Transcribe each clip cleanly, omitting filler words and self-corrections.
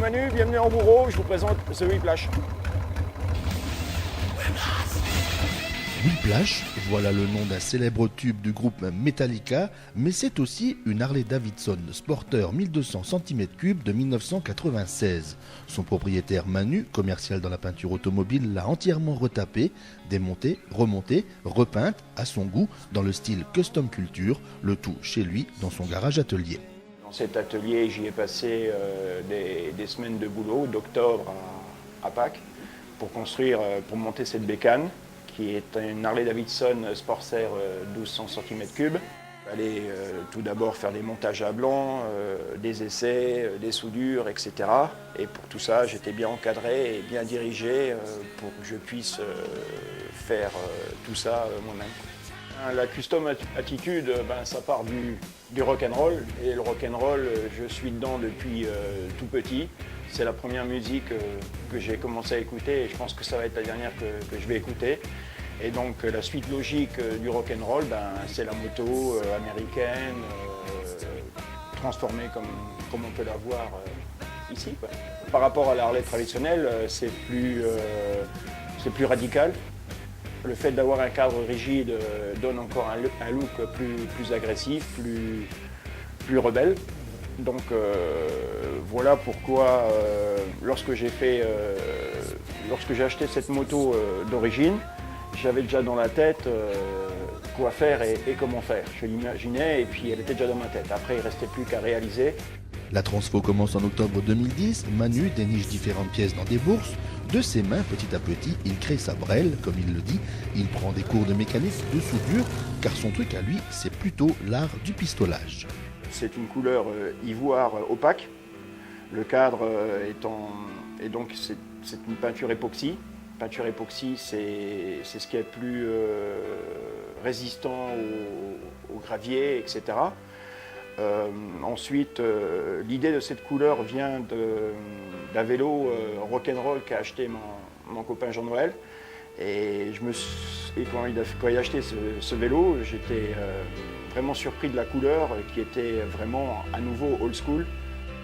Manu, bienvenue en Bourreau, je vous présente The Whiplash. Whiplash, voilà le nom d'un célèbre tube du groupe Metallica, mais c'est aussi une Harley-Davidson Sporter 1200 cm3 de 1996. Son propriétaire Manu, commercial dans la peinture automobile, l'a entièrement retapée, démontée, remontée, repeinte à son goût dans le style custom culture, le tout chez lui dans son garage atelier. Dans cet atelier, j'y ai passé des semaines de boulot, d'octobre à Pâques, pour pour monter cette bécane, qui est une Harley-Davidson Sportster 1200 cm3. Il fallait tout d'abord faire des montages à blanc, des essais, des soudures, etc. Et pour tout ça, j'étais bien encadré et bien dirigé pour que je puisse faire tout ça moi-même. La custom attitude, ça part du rock'n'roll. Et le rock'n'roll, je suis dedans depuis tout petit. C'est la première musique que j'ai commencé à écouter et je pense que ça va être la dernière que je vais écouter. Et donc la suite logique du rock'n'roll, c'est la moto américaine, transformée comme on peut la voir ici, quoi. Par rapport à la Harley traditionnelle, c'est plus radical. Le fait d'avoir un cadre rigide donne encore un look plus agressif, plus rebelle. Donc voilà pourquoi lorsque j'ai acheté cette moto d'origine, j'avais déjà dans la tête quoi faire et comment faire. Je l'imaginais et puis elle était déjà dans ma tête. Après, il ne restait plus qu'à réaliser. La transfo commence en octobre 2010, Manu déniche différentes pièces dans des bourses. De ses mains, petit à petit, il crée sa brelle, comme il le dit. Il prend des cours de mécanique, de soudure, car son truc à lui, c'est plutôt l'art du pistolage. C'est une couleur ivoire opaque. Le cadre et donc c'est une peinture époxy. Peinture époxy, c'est ce qui est plus résistant au gravier, etc. Ensuite, l'idée de cette couleur vient d'un vélo rock'n'roll qu'a acheté mon copain Jean-Noël. Et quand il a acheté ce vélo, j'étais vraiment surpris de la couleur qui était vraiment à nouveau old school.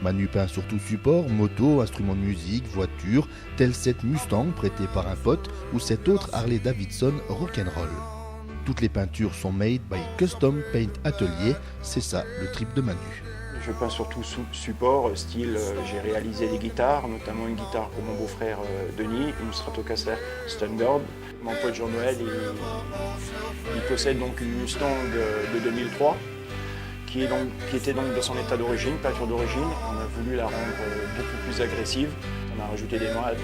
Manu peint sur tout support, moto, instruments de musique, voiture, tel cette Mustang prêtée par un pote ou cette autre Harley-Davidson rock'n'roll. Toutes les peintures sont made by Custom Paint Atelier, c'est ça le trip de Manu. Je peins sur tout support, style j'ai réalisé des guitares, notamment une guitare pour mon beau-frère Denis, une Stratocaster Standard. Mon pote Jean-Noël, il possède donc une Mustang de 2003. Qui était donc de son état d'origine, peinture d'origine. On a voulu la rendre beaucoup plus agressive. On a rajouté des mattes,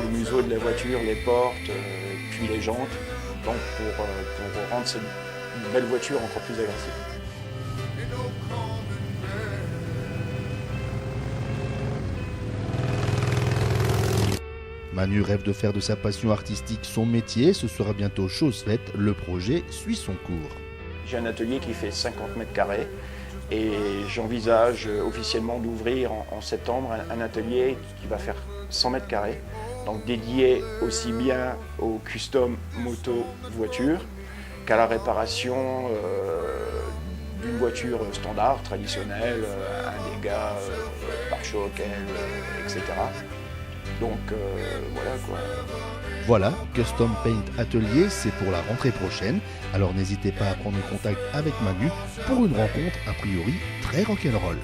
le museau de la voiture, les portes, puis les jantes, donc pour rendre cette belle voiture encore plus agressive. Manu rêve de faire de sa passion artistique son métier, ce sera bientôt chose faite, le projet suit son cours. J'ai un atelier qui fait 50 mètres carrés et j'envisage officiellement d'ouvrir en septembre un atelier qui va faire 100 mètres carrés, donc dédié aussi bien au custom moto-voiture qu'à la réparation d'une voiture standard, traditionnelle, un dégât, pare-choc, etc. Donc voilà quoi. Voilà, Custom Paint Atelier, c'est pour la rentrée prochaine. Alors n'hésitez pas à prendre contact avec Manu pour une rencontre a priori très rock'n'roll.